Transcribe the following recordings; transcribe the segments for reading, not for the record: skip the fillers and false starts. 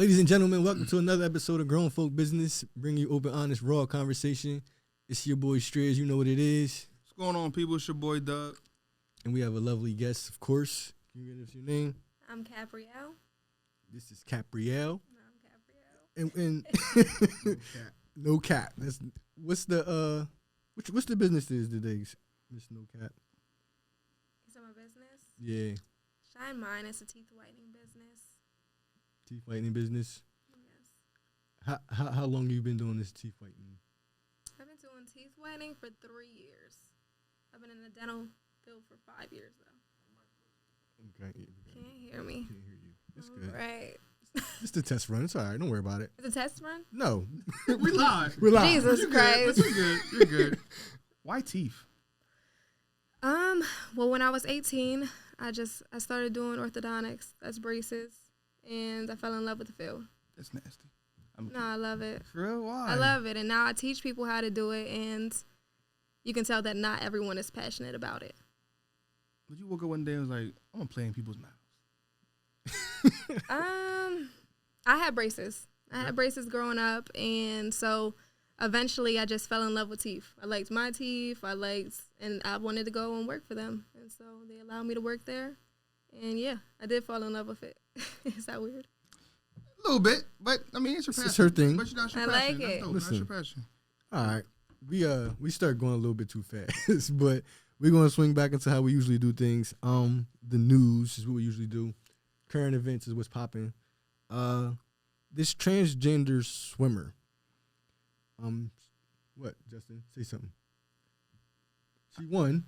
Ladies and gentlemen, welcome to another episode of Grown Folk Business. Bring you open, honest, raw conversation. It's your boy Strez. You know what it is. What's going on, people? It's your boy Doug. And we have a lovely guest, of course. Can you give us your name? I'm Capriel. This is Capriel. No, I'm Capriel. And no cap. That's what's the business is today, Miss No Cap? Is that my business? Yeah. Shine Mine. It's a teeth whitening business. Teeth whitening business. Yes. How long you been doing this teeth whitening? I've been doing teeth whitening for 3 years. I've been in the dental field for 5 years though. Okay. Can't hear me. Can't hear you. It's good. Right. It's the test run. It's all right. Don't worry about it. It's a test run? No. We live. We're live. Jesus You're Christ. good. You're good. You're good. Why teeth? Well, when I was 18, I started doing orthodontics. That's braces. And I fell in love with the field. That's nasty. No, I love it. For real? Why? I love it. And now I teach people how to do it. And you can tell that not everyone is passionate about it. But you woke up one day and was like, I'm going to play in people's mouths. I had braces. I had braces growing up, and so eventually I just fell in love with teeth. I liked my teeth. And I wanted to go and work for them, and so they allowed me to work there. And yeah, I did fall in love with it. Is that weird? A little bit, but I mean, it's your passion. It's her thing. But that's your I passion. like That's it. dope. Listen. That's your passion. All right. We start going a little bit too fast, but we're gonna swing back into how we usually do things. The news is what we usually do. Current events is what's popping. This transgender swimmer. What, Justin? Say something. She won.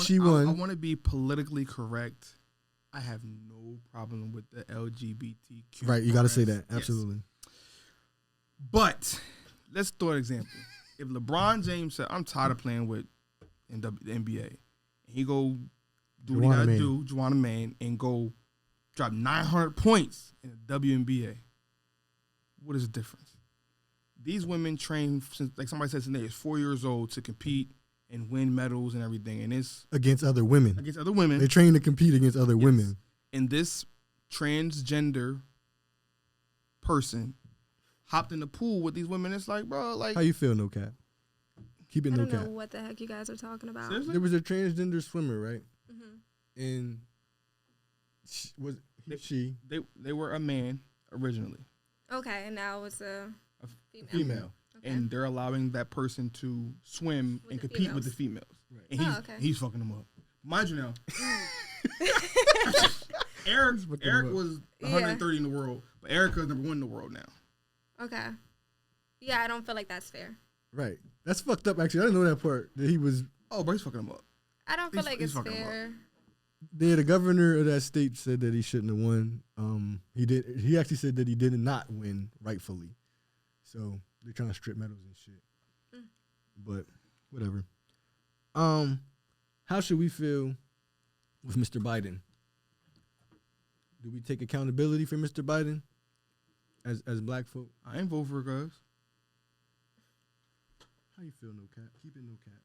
She won. I want to be politically correct. I have no problem with the LGBTQ. Right, you got to say that. Yes. Absolutely. But let's throw an example. If LeBron James said, I'm tired of playing with the NBA, and he go do what he got to do, Juwan Man, and go drop 900 points in the WNBA, what is the difference? These women train, since, like somebody said, since they is 4 years old to compete and win medals and everything. And it's against other women. against other women. They train to compete against other women. And this transgender person hopped in the pool with these women. It's like, bro, like. How you feel, No Cap? Keep it I No don't know Cap. what the heck you guys are talking about. Seriously? There was a transgender swimmer, right? Mm-hmm. And They were a man originally. Okay, and now it's a female. Okay. And they're allowing that person to swim With and the compete with the females. Right. And he's fucking them up. Mind you now, Eric was 130 in the world, but Erica's number 1 in the world now. Okay. Yeah, I don't feel like that's fair. Right. That's fucked up, actually. I didn't know that part, that he was. Oh, bro, he's fucking them up. I don't feel like he's it's fucking fair. The governor of that state said that he shouldn't have won. He did. He actually said that he did not win rightfully. So they're trying to strip medals and shit. But whatever. How should we feel with Mr. Biden? Do we take accountability for Mr. Biden as black folk? I ain't vote for it, guys. How you feel, No Cap? Keep it No Cap.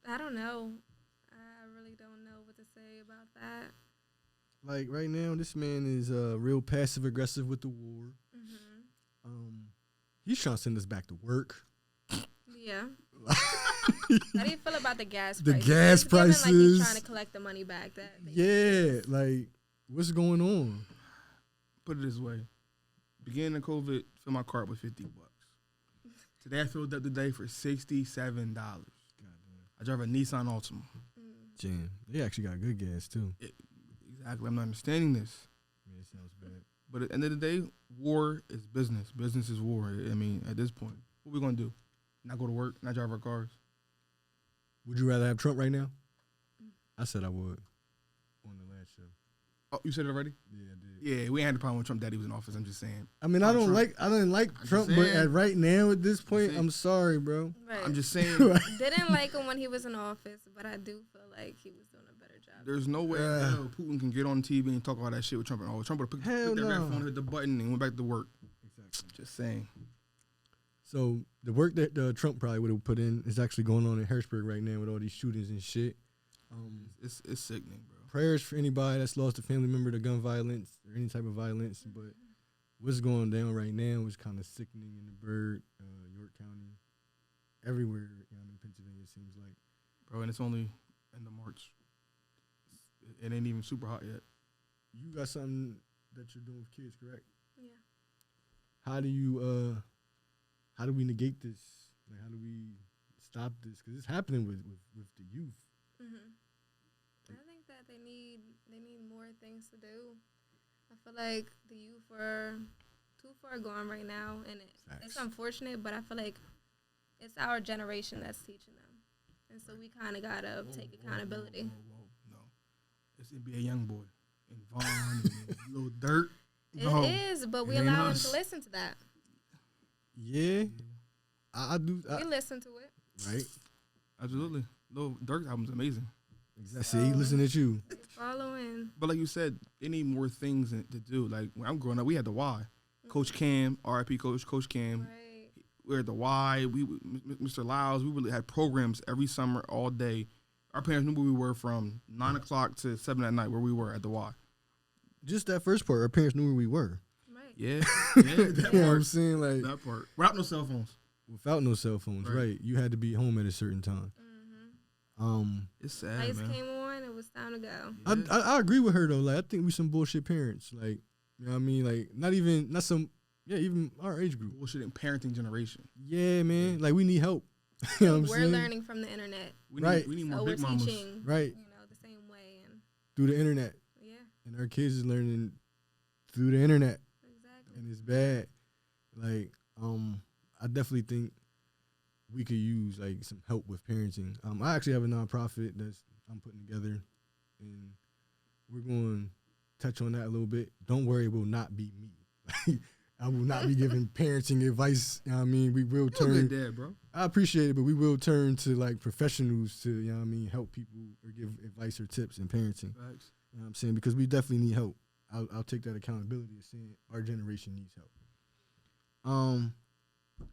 I don't know. I really don't know what to say about that. Like right now, this man is real passive aggressive with the war. Mm-hmm. He's trying to send us back to work. Yeah. How do you feel about the gas The prices? gas It's giving prices. like he's trying to collect the money back. Yeah, like what's going on? Put it this way. Beginning of COVID, fill my car up with $50. Today I filled up today for $67. I drive a Nissan Altima. Jam. They actually got good gas too. Exactly. I'm not understanding this. Yeah, it sounds bad. But at the end of the day, war is business. Business is war. I mean, at this point, what we going to do? Not go to work, not drive our cars? Would you rather have Trump right now? I said I would on the last show. Oh, you said it already? Yeah, I did. Yeah, we had the problem when Trump daddy was in office. I'm just saying. I mean, I didn't like Trump, but saying. at right now at this point, I'm sorry, bro. Right. I'm just saying. Didn't like him when he was in office, but I do feel like he was doing a better job. There's no way Putin can get on TV and talk all that shit with Trump. Oh, Trump would have picked that red phone, hit the button, and went back to work. Exactly. Just saying. So the work that Trump probably would have put in is actually going on in Harrisburg right now with all these shootings and shit. It's sickening, bro. prayers for anybody that's lost a family member to gun violence or any type of violence. But what's going down right now is kind of sickening in the Byrd, York County, everywhere. You know, in Pennsylvania, it seems like. Bro, and it's only end of March. It ain't even super hot yet. You got something that you're doing with kids, correct? Yeah. How do we negate this? Like, how do we stop this? Because it's happening with the youth. Mm-hmm. I think that they need more things to do. I feel like the youth are too far gone right now, and it's unfortunate, but I feel like it's our generation that's teaching them, and so we kind of gotta take accountability. No, it's NBA YoungBoy and Vaughn and Lil Durk. It is, but we allow them to listen to that. Yeah, I do. We listen to it. Right. Absolutely. Lil Durk's album's amazing. Exactly. See, listen at you. Following. But like you said, they need more things to do. Like when I'm growing up, we had the Y. Coach Cam, R.I.P. Coach Cam. Right. We were at the Y. Mr. Lyles. We really had programs every summer, all day. Our parents knew where we were from 9 o'clock to 7 at night, where we were at the Y. Just that first part, our parents knew where we were. Right. Yeah. That You know what I'm part. saying? Like, That part. Without no cell phones. without no cell phones, right? You had to be home at a certain time. It's sad, Lights man. came on. It was time to go. Yeah. I agree with her though. Like, I think we some bullshit parents. Like, you know what I mean? Like, even our age group. Bullshit and parenting generation. Yeah, man. Like, we need help. You know what I'm We're saying? learning from the internet. We Right. need more So we're big mamas. teaching, Right. the same way. And Through the internet. yeah, And our kids is learning through the internet. exactly. And it's bad. Like, I definitely think we could use like some help with parenting. I actually have a nonprofit that's I'm putting together, and we're going to touch on that a little bit. Don't worry, it will not be me. I will not be giving parenting advice. You know what I mean, we will You're a turn. good dad, bro. I appreciate it, but we will turn to like professionals to, you know what I mean, help people or give advice or tips in parenting. Facts. You know what I'm saying? Because we definitely need help. I'll take that accountability of saying our generation needs help.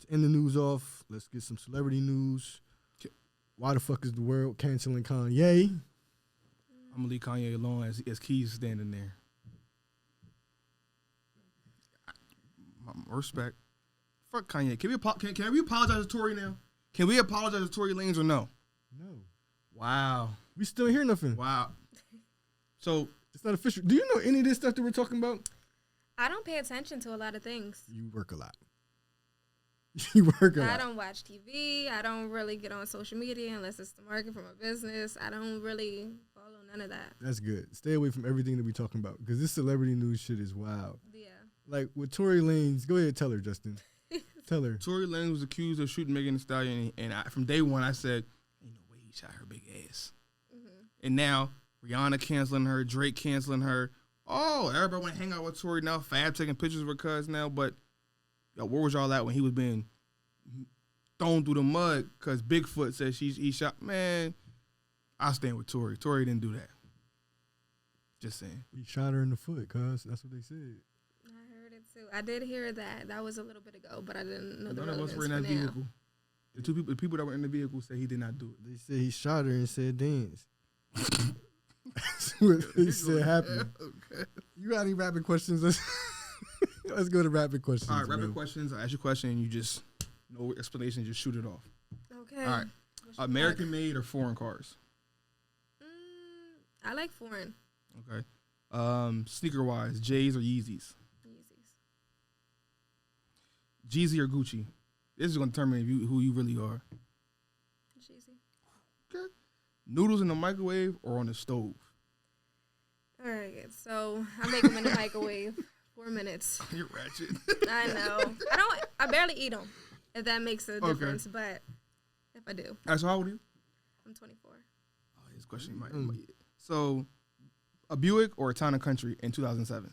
To end the news off, let's get some celebrity news. Why the fuck is the world canceling Kanye? I'm gonna leave Kanye alone as Keys standing there. Respect. Fuck Kanye. Can we apologize to Tory now? Can we apologize to Tory Lanez or no? No. Wow. We still hear nothing. Wow. So It's not official. Do you know any of this stuff that we're talking about? I don't pay attention to a lot of things. You work a lot. You work a lot. I don't watch TV. I don't really get on social media unless it's the market for my business. I don't really follow none of that. That's good. Stay away from everything that we're talking about because this celebrity news shit is wild. Yeah. Like with Tory Lanez, go ahead, tell her, Justin. Tell her. Tory Lanez was accused of shooting Megan Thee Stallion, and from day one I said, "Ain't no way he shot her big ass." And now Rihanna canceling her, Drake canceling her. Oh, everybody want to hang out with Tory now. Fab taking pictures with Cuz now, but yo, where was y'all at when he was being thrown through the mud because Bigfoot said he shot? Man, I stand with Tory. Tory didn't do that. Just saying. He shot her in the foot, cuz. That's what they said. I heard it too. I did hear that. That was a little bit ago, but I didn't know the None of relevance us were in for that now. vehicle. The people that were in the vehicle said he did not do it. They said he shot her and said dance. That's what they said happened. Okay. You got any rapid questions? Let's go to rapid questions. All right, rapid man. questions. I ask you a question and you just, no explanation, just shoot it off. Okay. All right. American made or foreign cars? I like foreign. Okay. Sneaker wise, J's or Yeezys? Yeezys. Jeezy or Gucci? This is going to determine who you really are. Jeezy. Okay. Noodles in the microwave or on the stove? All right. So I make them in the microwave. 4 minutes. You're ratchet. I know. I barely eat them, if that makes a difference. But if I do. All right, so how old are you? I'm 24. Oh, this question might. So, a Buick or a Town and Country in 2007?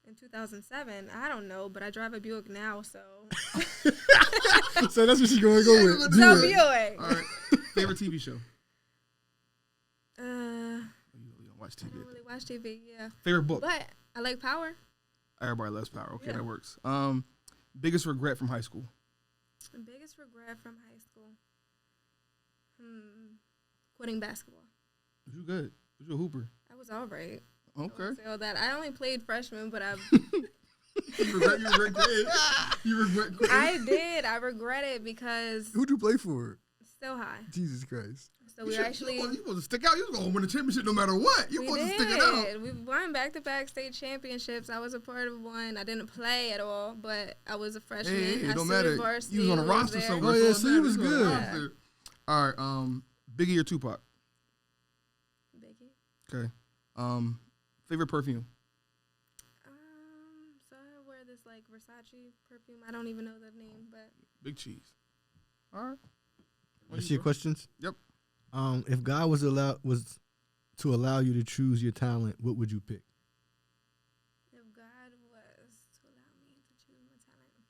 In 2007, I don't know, but I drive a Buick now, so. So that's what she's going to go with. So Buick. All right. Favorite TV show? You don't watch I TV. don't really watch TV, yeah. Favorite book? But I like Power. Everybody loves Power. Okay, Yeah. that works. Biggest regret from high school? The biggest regret from high school? Quitting basketball. You good? Was you a hooper? I was all right. Okay. So that I only played freshman, but You regret quitting? I did. I regret it because Who'd you play for? still high. Jesus Christ. So we actually. You supposed to stick out. You was going to win the championship no matter what. You supposed to stick it out. We won back-to-back state championships. I was a part of one. I didn't play at all, but I was a freshman. Hey, I it don't stood matter. varsity. You was on a roster there. somewhere. Oh, yeah, so you was good. Yeah. All right. Biggie or Tupac? Biggie. Okay. Favorite perfume? So I wear this like Versace perfume. I don't even know the name, but Big Cheese. All right. That's your questions? Yep. If God was to allow you to choose your talent, what would you pick? if God was to allow me to choose my talent,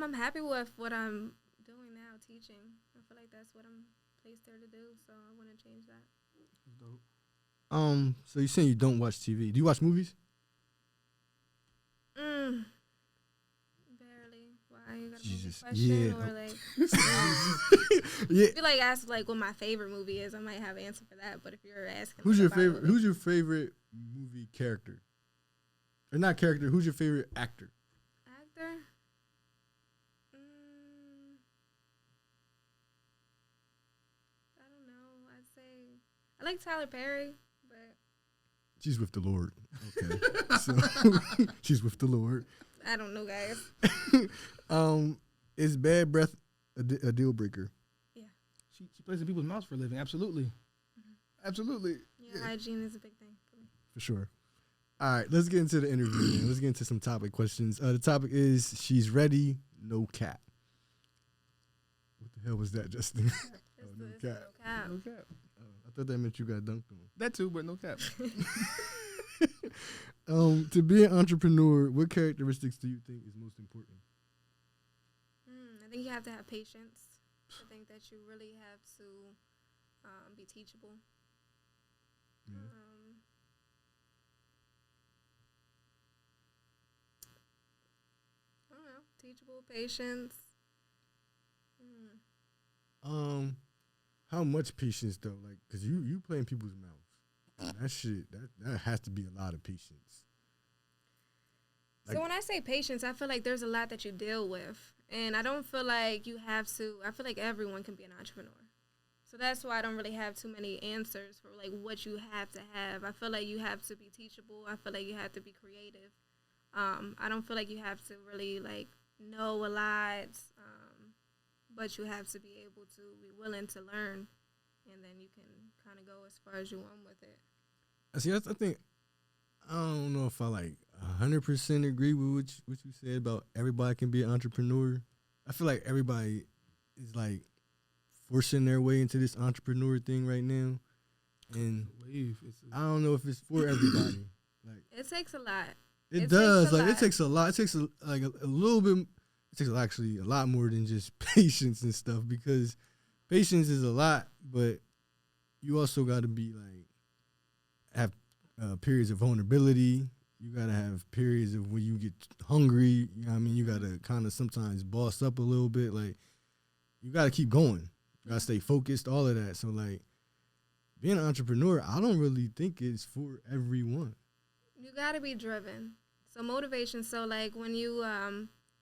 I'm happy with what I'm doing now, teaching. I feel like that's what I'm placed there to do, so I wouldn't change that. Dope. So you're saying you don't watch TV. Do you watch movies? Barely. Why you got a movie Jesus. question? Yeah. Or like, Yeah. if you like ask like what my favorite movie is, I might have an answer for that. But if you're asking, Who's like, your about a favorite? movie- Who's your favorite movie character? Or not character? Who's your favorite actor? actor? I don't know. I'd say I like Tyler Perry, but She's with the Lord. Okay. So she's with the Lord. I don't know, guys. Is bad breath a deal breaker? Yeah. She plays in people's mouths for a living. Absolutely. Absolutely. Yeah, hygiene is a big thing for me. For sure. All right, let's get into the interview, man. Let's get into some topic questions. The topic is she's ready, no cap. What the hell was that, Justin? No It's cap. no cap. No cap. I thought that meant you got dunked on. That too, but no cap. To be an entrepreneur, what characteristics do you think is most important? I think you have to have patience. I think that you really have to be teachable. Yeah. I don't know. Teachable, patience. How much patience though? Like, cause you play in people's mouths. That shit, that has to be a lot of patience. So when I say patience, I feel like there's a lot that you deal with. And I don't feel like you have to, I feel like everyone can be an entrepreneur. So that's why I don't really have too many answers for like what you have to have. I feel like you have to be teachable. I feel like you have to be creative. I don't feel like you have to really like know a lot, but you have to be able to be willing to learn, and then you can kind of go as far as you want with it. See, I think I don't know if I like 100% agree with what you said about everybody can be an entrepreneur. I feel like everybody is like forcing their way into this entrepreneur thing right now, and I don't know if it's for everybody. Like It takes a lot. it It does. takes a Like it lot. takes a lot. It takes a little bit. It takes actually a lot more than just patience and stuff, because patience is a lot, but you also got to be like have periods of vulnerability. You got to have periods of when you get hungry. You know what I mean? You got to kind of sometimes boss up a little bit. Like you got to keep going. You got to stay focused, all of that. So like being an entrepreneur, I don't really think it's for everyone. You got to be driven. So motivation. So like when you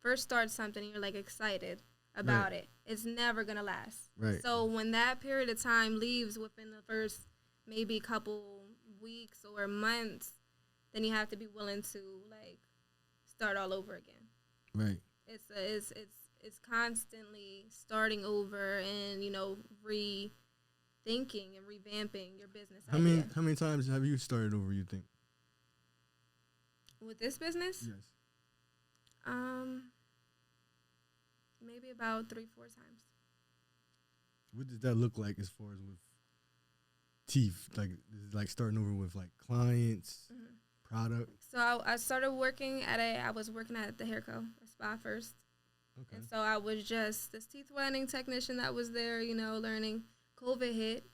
first start something, you're like excited about it. It's never going to last. Right. So when that period of time leaves within the first maybe couple weeks or months, then you have to be willing to like start all over again. Right. It's constantly starting over and, you know, rethinking and revamping your business idea. How many times have you started over, you think? With this business? Yes. Maybe about 3-4 times. What does that look like as far as with teeth? Like, is it like starting over with like clients, product? So I started working I was working at the hair co, a spa first. Okay. And so I was just this teeth whitening technician that was there, you know, learning. COVID hit,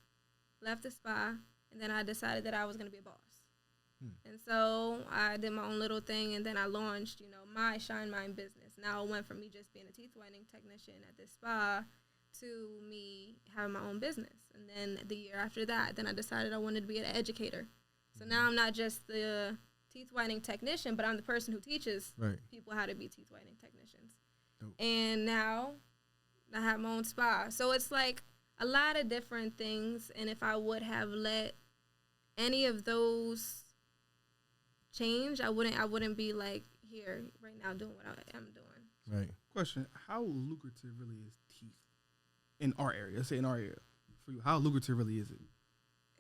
left the spa, and then I decided that I was going to be a boss. And so I did my own little thing, and then I launched, you know, my Shine Mind business. Now it went from me just being a teeth whitening technician at this spa to me having my own business. And then the year after that, then I decided I wanted to be an educator. So now I'm not just the teeth whitening technician, but I'm the person who teaches people how to be teeth whitening technicians. Dope. And now I have my own spa. So it's like a lot of different things. And if I would have let any of those change, I wouldn't be like here right now doing what I am doing. Right. Question: how lucrative really is teeth in our area? Let's say in our area for you. How lucrative really is it?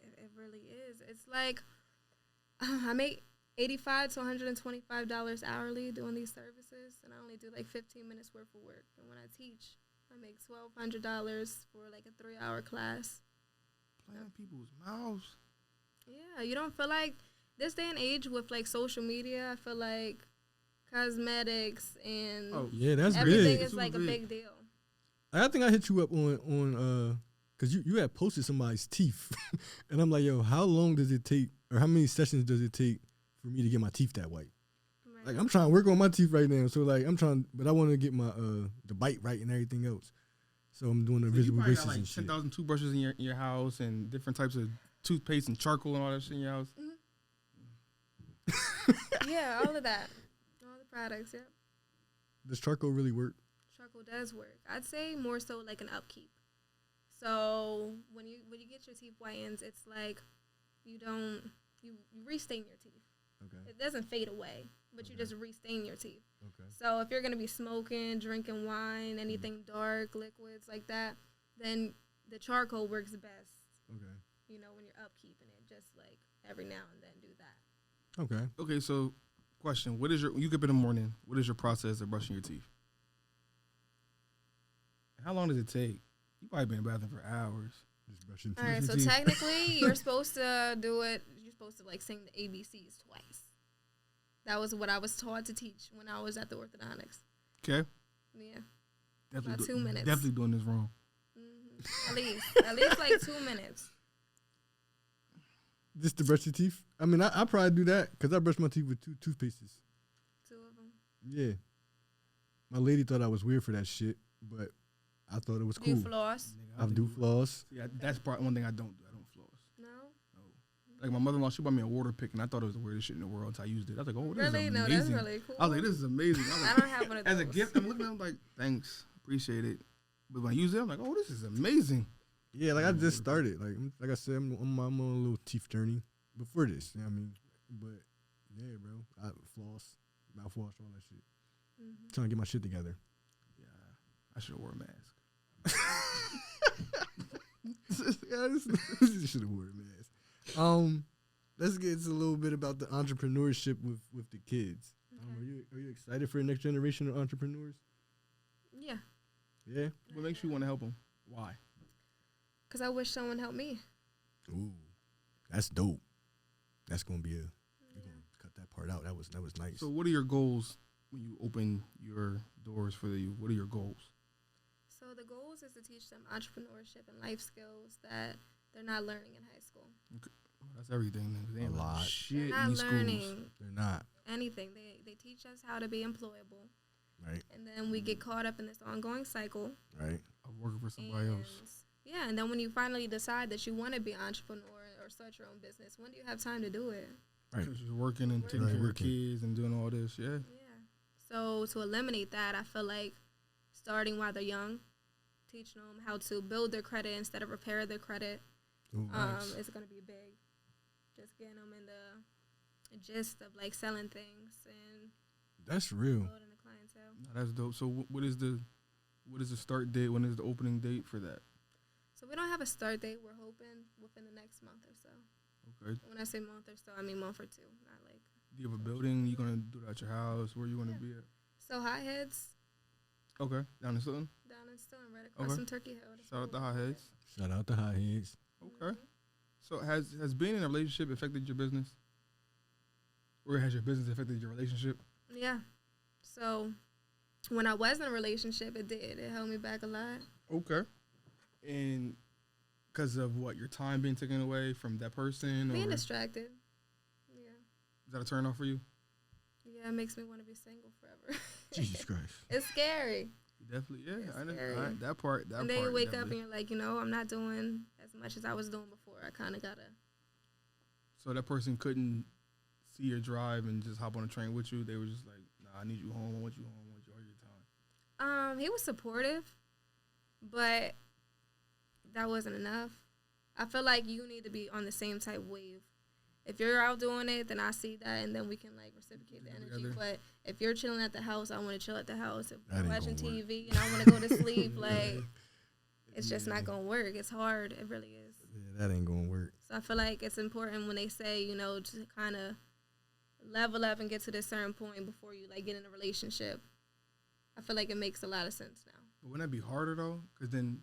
It really is. It's like I make $85 to $125 hourly doing these services, and I only do like 15 minutes worth of work. And when I teach, I make $1,200 for like a 3-hour class. Playing people's mouths. Yeah, you don't feel like this day and age with like social media. I feel like cosmetics and that's everything big. is like a big deal. I think I hit you up on because you had posted somebody's teeth, and I'm like, yo, how long does it take, or how many sessions does it take for me to get my teeth that white? Right. Like I'm trying to work on my teeth right now, so like but I want to get my the bite right and everything else. So I'm doing the visual braces got, like, and shit. 10,000 toothbrushes in your house and different types of toothpaste and charcoal and all that shit in your house. Mm-hmm. Yeah, all of that, all the products. Yep. Does charcoal really work? Charcoal does work. I'd say more so like an upkeep. So when you get your teeth whitened, it's like you restain your teeth. Okay. It doesn't fade away, but you just restain your teeth. Okay. So if you're gonna be smoking, drinking wine, anything dark, liquids like that, then the charcoal works best. Okay. You know, when you're upkeeping it, just like every now and then do that. Okay. Okay. So, question: what is you get up in the morning? What is your process of brushing your teeth? How long does it take? You probably been in the bathroom for hours. Just brushing teeth. All right, so technically, you're supposed to do it. You're supposed to like sing the ABCs twice. That was what I was taught to teach when I was at the orthodontics. Okay. Yeah. Definitely about 2 minutes. Definitely doing this wrong. Mm-hmm. At least like 2 minutes. Just to brush your teeth? I mean, I probably do that because I brush my teeth with 2 toothpastes. 2 of them. Yeah. My lady thought I was weird for that shit, but I thought it was cool. Do you floss? I do floss. Yeah, that's one thing I don't do. I don't floss. No? Like my mother-in-law, she bought me a water pick, and I thought it was the weirdest shit in the world until I used it. I was like, oh, this is amazing. No, that's really cool. I was like, this is amazing. I don't have one of those. As a gift, I'm looking at them like, thanks, appreciate it. But when I use it, I'm like, oh, this is amazing. Yeah, like I just started. Like I said, I'm on a little teeth journey before this. You know what I mean? But yeah, bro, I floss, mouthwash, all that shit. Mm-hmm. Trying to get my shit together. Yeah, I should have wore a mask. This should have worn a mask. Let's get into a little bit about the entrepreneurship with the kids. Okay. Are you excited for the next generation of entrepreneurs? Yeah. Yeah. What makes you want to help them? Why? Because I wish someone helped me. Ooh, that's dope. That's gonna be we're gonna cut that part out. That was nice. So, what are your goals when you open your doors for you? What are your goals? So the goals is to teach them entrepreneurship and life skills that they're not learning in high school. Okay. Well, that's everything. They ain't a lot. Shit they're not in learning. Schools. They're not anything. They teach us how to be employable. Right. And then we get caught up in this ongoing cycle. Right. Of working for somebody else. Yeah, and then when you finally decide that you want to be an entrepreneur or start your own business, when do you have time to do it? Right. Because you're working and taking care of kids and doing all this. Yeah. Yeah. So to eliminate that, I feel like starting while they're young, teaching them how to build their credit instead of repair their credit, nice. It's going to be big. Just getting them in the gist of like selling things and that's real. Building the clientele. No, that's dope. So what is the start date? When is the opening date for that? So we don't have a start date. We're hoping within the next month or so. Okay. When I say month or so, I mean month or two, not like. Do you have a building? You gonna do it at your house? Where you gonna be at? So Hot Heads. Okay, down in Stilton. Down in Stilton, right across from Turkey Hill. Shout out to Hot Heads. Shout out to Hot Heads. Okay. Mm-hmm. So has being in a relationship affected your business? Or has your business affected your relationship? Yeah. So when I was in a relationship, it did. It held me back a lot. Okay. And because of what, your time being taken away from that person? Being distracted. Yeah. Is that a turn off for you? Yeah, it makes me want to be single forever. Jesus Christ. It's scary. Definitely, yeah. It's I scary. that part. And then you wake up and you're like, I'm not doing as much as I was doing before. I kind of gotta. So that person couldn't see your drive and just hop on a train with you. They were just like, "Nah, I need you home. I want you home. I want you all your time." He was supportive, but that wasn't enough. I feel like you need to be on the same type wave. If you're out doing it, then I see that, and then we can like reciprocate the energy. Together. But if you're chilling at the house, I want to chill at the house. If That you're ain't watching gonna TV and I want to go to sleep, like it's just not gonna work. It's hard. It really is. Yeah, that ain't gonna work. So I feel like it's important when they say, to kind of level up and get to this certain point before you like get in a relationship. I feel like it makes a lot of sense now. But wouldn't that be harder though? Because then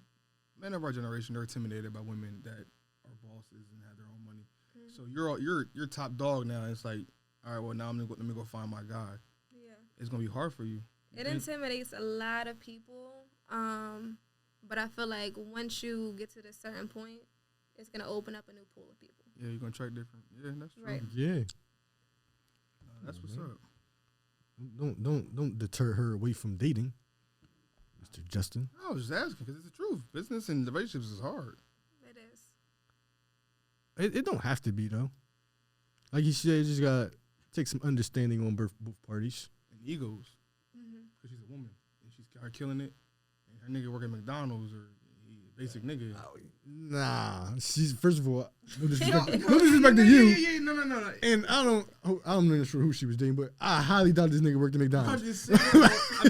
men of our generation are intimidated by women that are bosses and have their own money. Mm-hmm. So you're top dog now. It's like, all right, well now let me go find my guy. Yeah, it's gonna be hard for you. It intimidates a lot of people. But I feel like once you get to this certain point, it's gonna open up a new pool of people. Yeah, you're gonna try different. Yeah, that's true. Right. Yeah. That's what's up. Don't deter her away from dating, Mr. Justin. I was just asking because it's the truth. Business and relationships is hard. It is. It don't have to be though. Like you said, you just gotta take some understanding on both parties. And egos. Because she's a woman and she's her killing it, and her nigga work at McDonald's or basic nigga. Nah, she's first of all, no disrespect to you. Yeah, no. And I'm not sure who she was dating, but I highly doubt this nigga worked at McDonald's. I'm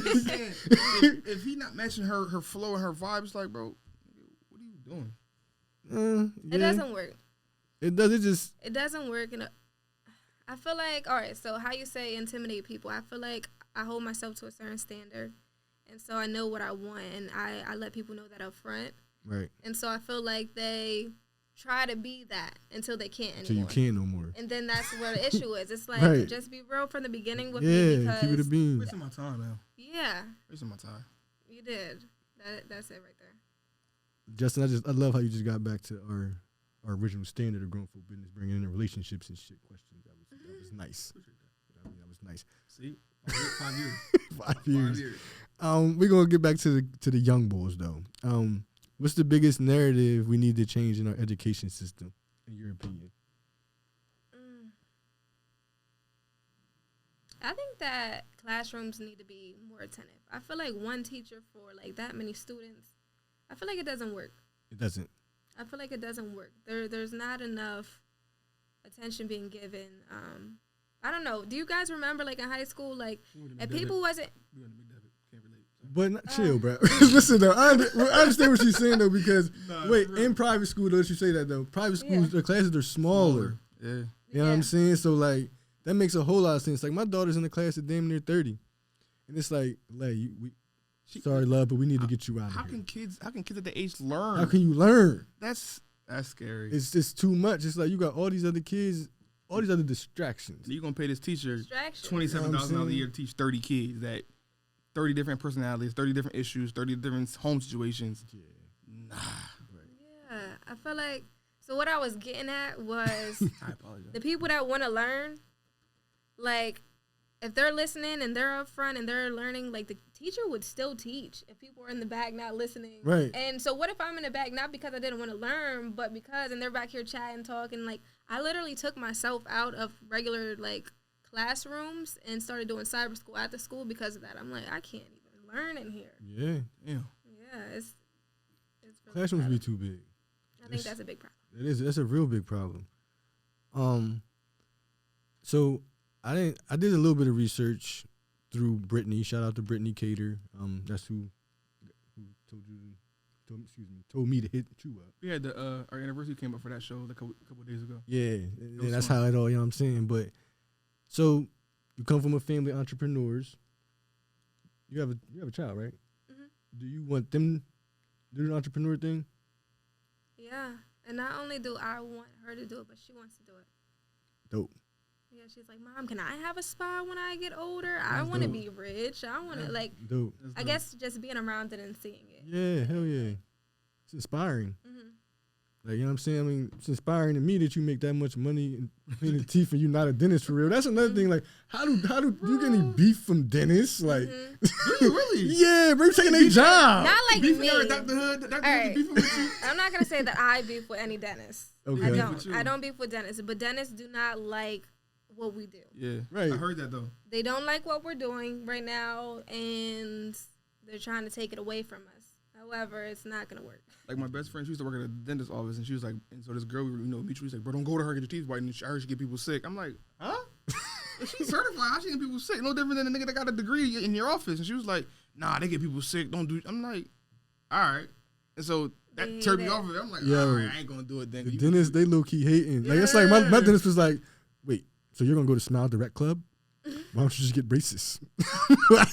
just saying. If he not matching her flow and her vibe, it's like, bro, what are you doing? It doesn't work. It doesn't work. And I feel like, all right, so how you say intimidate people, I feel like I hold myself to a certain standard. And so I know what I want, and I let people know that up front. Right. And so I feel like they try to be that until they can't anymore. So you can't no more. And then that's where the issue is. It's like, just be real from the beginning with me. Because keep it a bean. Wasting my time, man. Yeah. Wasting my time. You did. That's it right there. Justin, I love how you just got back to our original standard of grown folk business, bringing in the relationships and shit questions. That was nice. That was nice. See? 5 years. 5 years. We're gonna get back to the young boys though. What's the biggest narrative we need to change in our education system, in your opinion? I think that classrooms need to be more attentive. I feel like one teacher for like that many students, I feel like it doesn't work. It doesn't. I feel like it doesn't work. There's not enough attention being given. I don't know. Do you guys remember like in high school, like if people wasn't. But chill, bro. Listen, though, I understand what she's saying, though, because, in private school, don't you say that, though? Private schools, the classes are smaller. Yeah. You know what I'm saying? So, like, that makes a whole lot of sense. Like, my daughter's in the class at damn near 30. And it's like, sorry, love, but we need to get you out of here. How can kids at the age learn? How can you learn? That's scary. It's just too much. It's like you got all these other kids, all these other distractions. You're going to pay this teacher $27,000 a year to teach 30 kids that 30 different personalities, 30 different issues, 30 different home situations. Yeah. Nah. Yeah, I feel like, so what I was getting at was I apologize. The people that want to learn, like, if they're listening and they're up front and they're learning, like, the teacher would still teach if people are in the back not listening. Right. And so what if I'm in the back, not because I didn't want to learn, but because, and they're back here chatting, talking, like, I literally took myself out of regular, like, classrooms and started doing cyber school after school because of that. I'm like, I can't even learn in here. Yeah. Yeah, it's really classrooms be too big. I think that's a big problem. It is. That's a real big problem. So I did a little bit of research through Brittany. Shout out to Brittany Cater. That's who told me to hit you up. We had our anniversary came up for that show a couple days ago. Yeah, and that's how it all. You know what I'm saying? But so you come from a family of entrepreneurs. You have a child, right? Mm-hmm. Do you want them to do the entrepreneur thing? Yeah, and not only do I want her to do it, but she wants to do it. Dope. Yeah, she's like, Mom, can I have a spa when I get older? I want to be rich. I want to, like, dope. I guess just being around it and seeing it. Yeah, hell yeah. It's inspiring. Mm-hmm. Like, you know what I'm saying? I mean, it's inspiring to me that you make that much money in cleaning teeth and you're not a dentist for real. That's another thing. Like, how do you get any beef from dentists? Like, really? Yeah, bro, you taking their job. Not like beef me. Dr. Hood, Dr. Hood beefing with you? I'm not gonna say that I beef with any dentist. Okay. I don't beef with dentists, but dentists do not like what we do. Yeah, right. I heard that though. They don't like what we're doing right now, and they're trying to take it away from us. However, it's not gonna work. Like my best friend, she used to work at a dentist's office, and she was like, and so this girl, mutually was like, bro, don't go to her, get your teeth whitened. I heard she get people sick. I'm like, huh? If she's certified, how she get people sick? No different than a nigga that got a degree in your office. And she was like, nah, they get people sick. Don't do. I'm like, all right. And so that turned me off of it. I'm like, all right, I ain't gonna do it then. The dentists, they low key hating. Like, it's like my dentist was like, wait, so you're gonna go to Smile Direct Club? Why don't you just get braces? Like,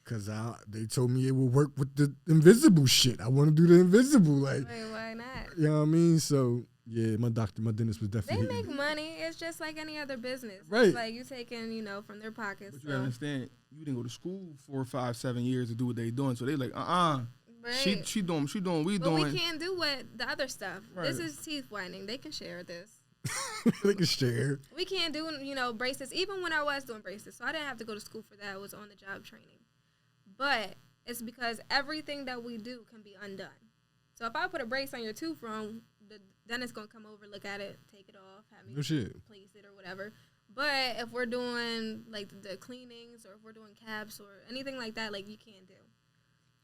cause they told me it will work with the invisible shit. I want to do the invisible. Like, wait, why not? You know what I mean? So yeah, my dentist was definitely. They make money. It's just like any other business. Right. It's like you taking, from their pockets. But you gotta understand, you didn't go to school 4, 5, 7 years to do what they doing. So they like, Right. She doing, we but doing. we can't do what the other stuff. Right. This is teeth whitening. They can share this. They can share. We can't do, braces. Even when I was doing braces, so I didn't have to go to school for that. I was on the job training. But it's because everything that we do can be undone. So if I put a brace on your tooth wrong, the dentist gonna come over, look at it, take it off, have me replace it or whatever. But if we're doing like the cleanings or if we're doing caps or anything like that, like you can't do.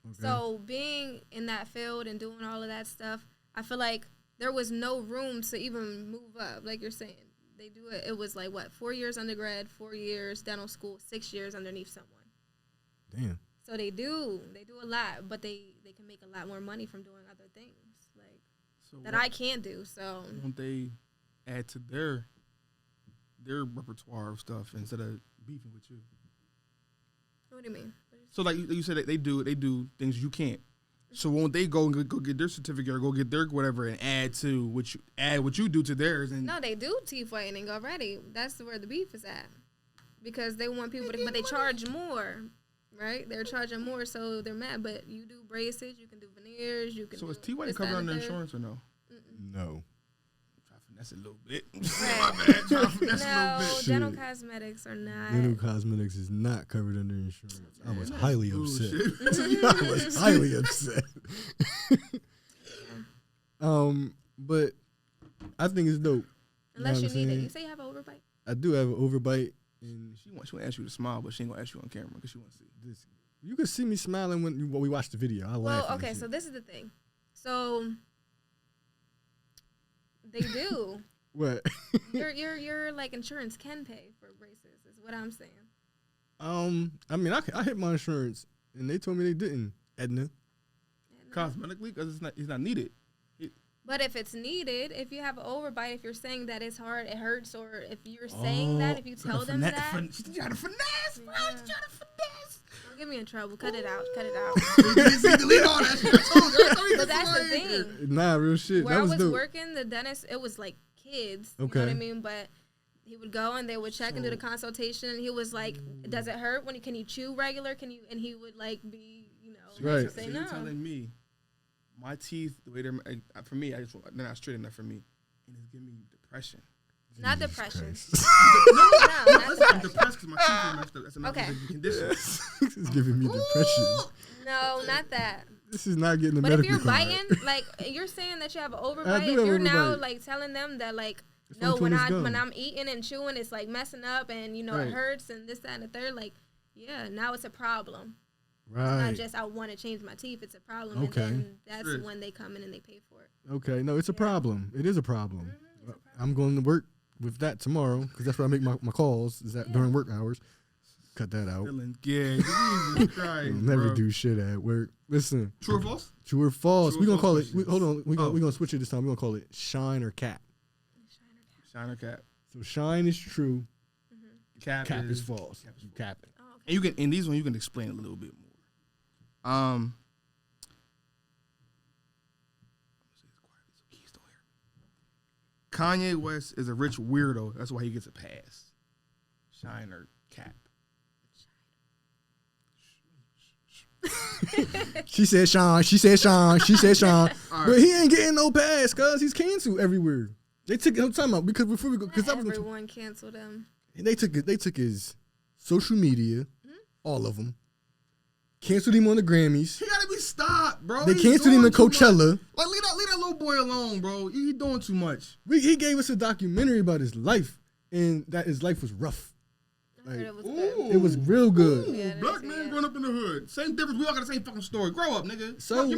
Okay. So being in that field and doing all of that stuff, I feel like there was no room to even move up. Like you're saying, they do it. It was like 4 years undergrad, 4 years dental school, 6 years underneath someone. Damn. So they do a lot, but they can make a lot more money from doing other things that I can't do. So won't they add to their repertoire of stuff instead of beefing with you? What do you mean? So like you said, they do things you can't. So won't they go get their certificate or go get their whatever and add what you do to theirs? And no, they do teeth whitening already. That's where the beef is at, because they want people to, but they charge more, right? They're charging more, so they're mad. But you do braces, you can do veneers, you can. So is teeth whitening covered under insurance or no? No. That's a little bit. My bad. No, dental cosmetics are not. Dental cosmetics is not covered under insurance. I was highly upset. I was highly upset. But I think it's dope. Unless you need it. You say you have an overbite? I do have an overbite. And she want to ask you to smile, but she ain't gonna ask you on camera because she want to see this. You can see me smiling when we watch the video. I laugh. Well, okay, so this is the thing. So they do. What? your like insurance can pay for braces is what I'm saying. I mean, I hit my insurance and they told me they didn't. Edna. Cosmetically, because it's not needed. But if it's needed, if you have an overbite, if you're saying that it's hard, it hurts, or if you're saying that, if you tell them that. She's trying to finesse, bro. She's trying to finesse. Don't get me in trouble. Cut it out. Cut it out. Delete all that shit. But that's the thing. Nah, real shit. Where I was working, the dentist, it was like kids. Okay. You know what I mean? But he would go and they would check and do the consultation. And he was like, does it hurt? Can you chew regular? And he would like be, right. Say so no. You're telling me my teeth, the way they're, for me, they're not straight enough for me. And it's giving me depression. Not depression. No, I'm depressed because my teeth are messed up. That's a medical condition. This is giving me depression. No, not that. This is not getting a medical medical card. But if you're biting, like, you're saying that you have an overbite, if you're now, like, telling them that, like, no, when I'm eating and chewing, it's, like, messing up and, right. It hurts and this, that, and the third, like, yeah, now it's a problem. Right. It's not just I want to change my teeth. It's a problem. Okay. And then that's when they come in and they pay for it. Okay. No, it's a problem. It is a problem. Mm-hmm, I'm going to work with that tomorrow because that's where I make my calls. Is that during work hours? Cut that out. Jesus Christ, never do shit at work. Listen. True or false? True or false. We're going to call it. Hold on. We're going to switch it this time. We're going to call it shine or cap. Shine or cap. So shine is true. Mm-hmm. Cap is false. You capping. Oh, okay. And in these ones you can explain a little bit more. Kanye West is a rich weirdo. That's why he gets a pass. Shine or cap. She said Sean. She said Sean. She said Sean. Right. But he ain't getting no pass, cause he's canceled everywhere. They took no time out because before we go, because everyone canceled him. They took his social media, all of them. Canceled him on the Grammys. He gotta be stopped, bro. They canceled him in Coachella. Like leave that little boy alone, bro. He doing too much. He gave us a documentary about his life, and that his life was rough. I heard it was good. It was real good. Yeah, Black man growing up in the hood. Same difference. We all got the same fucking story. Grow up, nigga. So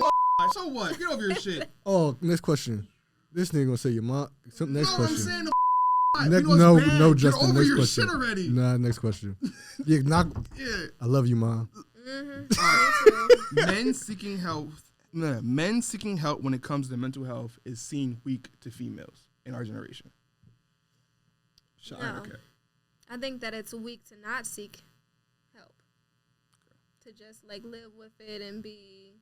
So what? Get over your shit. Oh, next question. This nigga gonna say your mom. Next no, question. I'm saying No, Justin. Get over Next your question. shit already. Nah, next question. Yeah, Yeah. I love you, mom. Mm-hmm. Men seeking help. Men seeking help when it comes to mental health is seen weak to females in our generation. No. Okay. I think that it's weak to not seek help. To just like live with it and be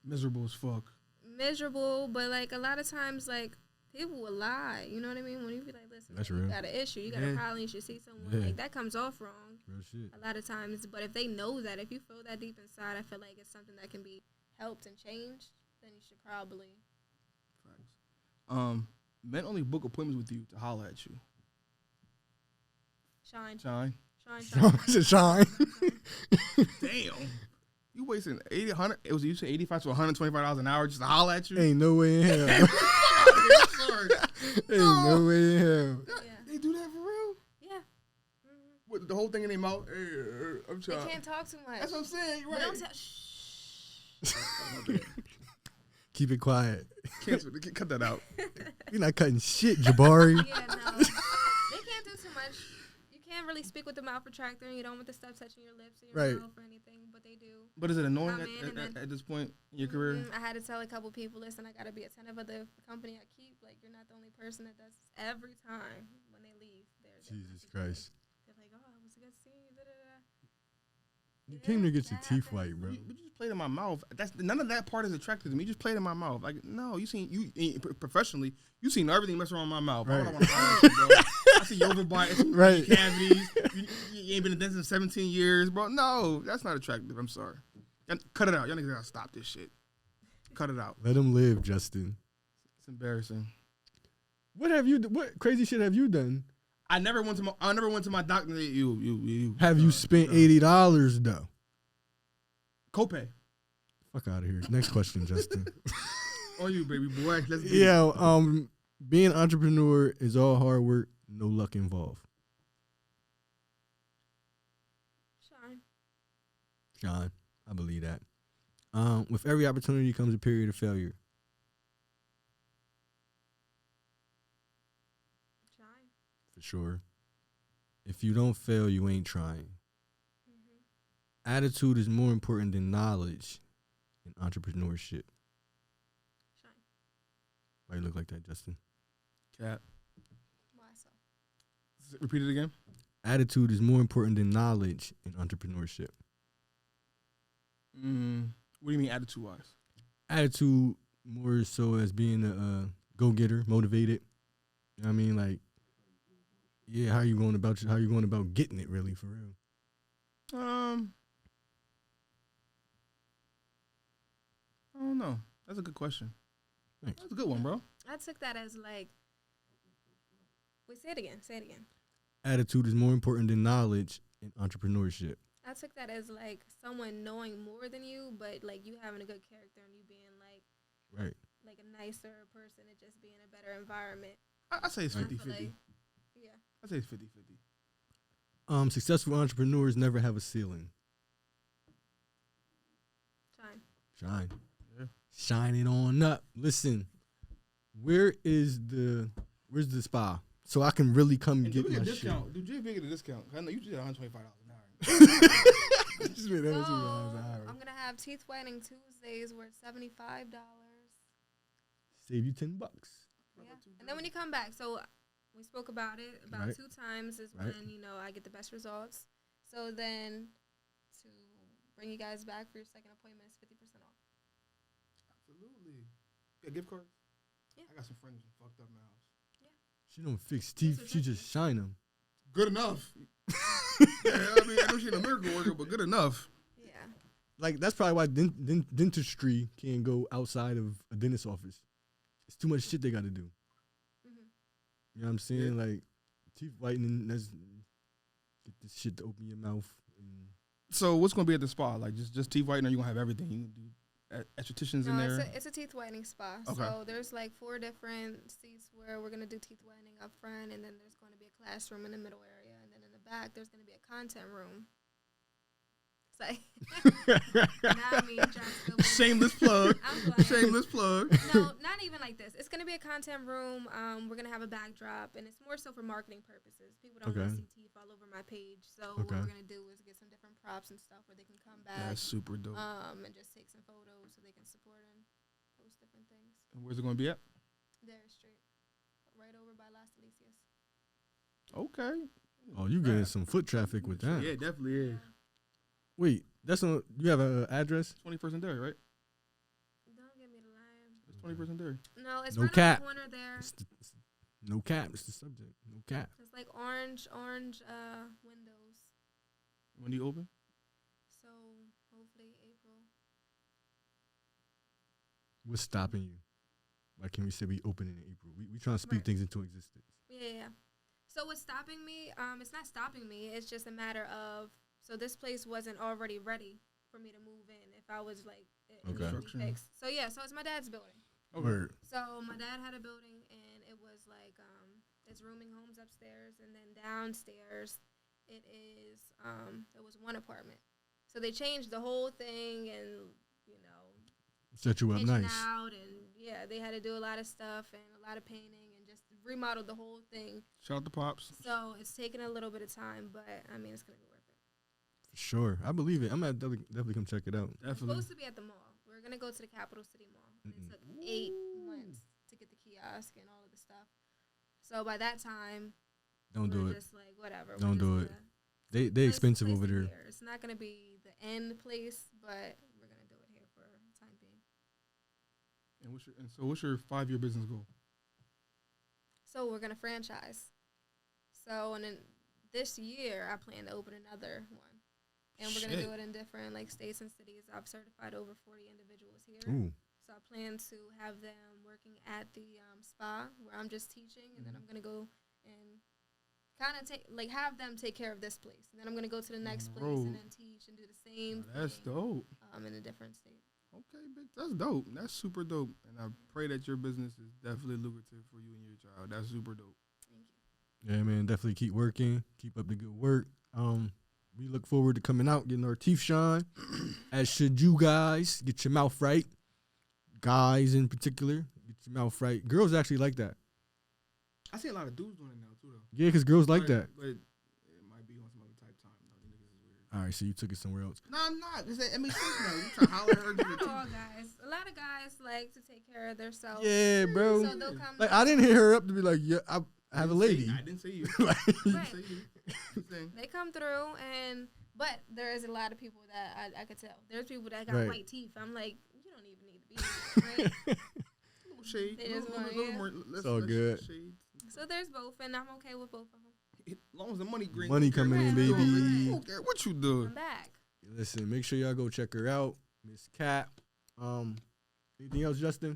miserable as fuck. Miserable, but like a lot of times like people will lie. You know what I mean? When you be like, listen, that's you real. got an issue, you got a problem, you should see someone. Like that comes off wrong. Real shit. A lot of times, but if they know that, if you feel that deep inside, I feel like it's something that can be helped and changed. Then you should probably. Facts. Men only book appointments with you to holler at you. Shine. Shine. Damn. You wasting 100. It was you said $85 to $125 an hour just to holler at you. Ain't no way in hell. Sorry. Ain't no way in hell. Yeah. They do that for real? Yeah. Mm-hmm. With the whole thing in their mouth. Hey, I'm trying. They can't talk too much. That's what I'm saying. You're right. They don't shh. Keep it quiet. Cancel. Cut that out. You're not cutting shit, Jabari. Yeah, no. They can't do too much. You can't really speak with the mouth retractor, and you don't want the stuff touching your lips or your mouth or anything, but they do. But is it annoying at this point in your career? I had to tell a couple people, listen, I got to be attentive of the company I keep. Like, you're not the only person that does this every time when they leave. Jesus Christ. They're like, oh, it was a good scene. Da-da-da. You came to get your teeth white, bro. You just played in my mouth. None of that part is attractive to me. You just played in my mouth. Like, no, professionally, you seen everything mess around my mouth. Right. I don't want to holler at you, bro. I see your overbite, right. cavities. You ain't been in dentist in 17 years, bro. No, that's not attractive. I'm sorry. Cut it out. Y'all niggas gotta stop this shit. Cut it out. Let him live, Justin. It's embarrassing. What crazy shit have you done? I never went to my doctor. You. Have you spent $80 though? Copay. Fuck out of here. Next question, Justin. On you, baby boy. Let's get it. Being an entrepreneur is all hard work, no luck involved. Sean, I believe that. With every opportunity comes a period of failure. For sure. If you don't fail, you ain't trying. Mm-hmm. Attitude is more important than knowledge in entrepreneurship. Shine. Why you look like that, Justin? Cat. Why so? Repeat it again. Attitude is more important than knowledge in entrepreneurship. What do you mean attitude-wise? Attitude more so as being a go-getter, motivated. You know what I mean? Like, yeah, how you going about getting it really for real? I don't know. That's a good question. Thanks. That's a good one, bro. I took that as like, wait, say it again. Attitude is more important than knowledge in entrepreneurship. I took that as like someone knowing more than you, but like you having a good character and you being like, right, like a nicer person and just being a better environment. I say it's 50-50. Like, yeah. I say it's 50-50. Successful entrepreneurs never have a ceiling. Shine. Yeah. Shine it on up. Listen, where's the spa? So I can really come and get my discount. shit. Do GFB get a discount? I know you just did $125 an hour. Just made $125 an hour. I'm gonna have teeth whitening Tuesdays worth $75. Save you $10. Yeah. And then when you come back, so we spoke about it about 2 times is when I get the best results. So then to bring you guys back for your second appointment is 50% off. Absolutely. Got gift cards? Yeah. I got some friends who fucked up in my house. Yeah. She don't fix teeth. She just shine them. Good enough. Yeah, I mean, I know she ain't a miracle worker, but good enough. Yeah. like that's probably why dentistry can't go outside of a dentist's office. It's too much shit they got to do. Mm-hmm. You know what I'm saying? Yeah. Like teeth whitening, that's get this shit to open your mouth. So what's gonna be at the spa? Like just teeth whitening, or you gonna have everything? You can do estheticians in there? It's a teeth whitening spa. Okay. So there's like 4 different seats where we're going to do teeth whitening up front, and then there's going to be a classroom in the middle area, and then in the back there's going to be a content room. It's like, shameless plug. Shameless plug. No, not even like this. It's going to be a content room. We're going to have a backdrop, and it's more so for marketing purposes. People don't want to see teeth all over my page. So what we're going to do is get some different props and stuff where they can come back. That's super dope. And just take some photos so they can support and post different things. And where's it going to be at? There, straight. Right over by Las Delicias. Okay. Oh, you getting some foot traffic with that. Yeah, it definitely is. Wait, that's on. You have an address? 21st and Dairy, right? Don't get me to lie. It's 21st and Dairy. No, it's no right cap. on the corner there. No cap. It's the subject. No cap. It's like orange windows. When do you open? So hopefully April. What's stopping you? Why can't we say we open in April? We trying to speak things into existence. Yeah. So what's stopping me? It's not stopping me. It's just a matter of. So this place wasn't already ready for me to move in if I was like it needed to be fixed. So yeah, so it's my dad's building. Okay. So my dad had a building and it was like it's rooming homes upstairs, and then downstairs it was one apartment. So they changed the whole thing and set you up nice. Out and yeah, they had to do a lot of stuff and a lot of painting and just remodeled the whole thing. Shout out to Pops. So it's taken a little bit of time, but I mean it's gonna be worth it. Sure, I believe it. I'm gonna definitely come check it out. Definitely. It's supposed to be at the mall. We're gonna go to the Capital City Mall. And it took 8 months to get the kiosk and all of the stuff. So by that time, don't do it. Just like whatever. Don't do it. They expensive over there. It's not gonna be the end place, but we're gonna do it here for the time being. And what's your 5-year business goal? So we're gonna franchise. So and then this year I plan to open another one. And we're going to do it in different states and cities. I've certified over 40 individuals here. Ooh. So I plan to have them working at the spa where I'm just teaching. And then I'm going to go and kind of have them take care of this place. And then I'm going to go to the next place and then teach and do the same thing. That's dope. In a different state. Okay, that's dope. That's super dope. And I pray that your business is definitely lucrative for you and your child. That's super dope. Thank you. Yeah, man, definitely keep working. Keep up the good work. We look forward to coming out, getting our teeth shine, as should you guys. Get your mouth right. Guys in particular, get your mouth right. Girls actually like that. I see a lot of dudes doing it now, too, though. Yeah, because girls like that. But it might be on some other type time. No, the niggas is weird. All right, so you took it somewhere else. No, I'm not. It makes sense now. You try to holler at her. Not all guys. A lot of guys like to take care of themselves. Yeah, bro. So they'll come I didn't hit her up to be like, yeah, I have a lady. I didn't say you. Right. They come through, but there is a lot of people that I could tell. There's people that got white teeth. I'm like, you don't even need to be here, right? A little shade. They just want, more. It's all good. So there's both, and I'm okay with both of them. As long as the money green. Money coming in, baby. I don't care what you doing. I'm back. Listen, make sure y'all go check her out, Miss Cap. Anything else, Justin?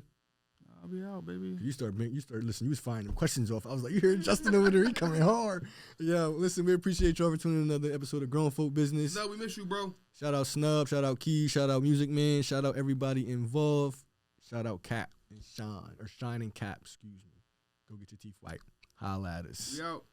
I'll be out, baby. You start listening. You was firing them questions off. I was like, you hear Justin over there? He coming hard. Yeah, listen, we appreciate y'all for tuning in another episode of Grown Folk Business. No, we miss you, bro. Shout out Snub. Shout out Key. Shout out Music Man. Shout out everybody involved. Shout out Cap and Shine, or Shine and Cap, excuse me. Go get your teeth white. Holla at us. We out.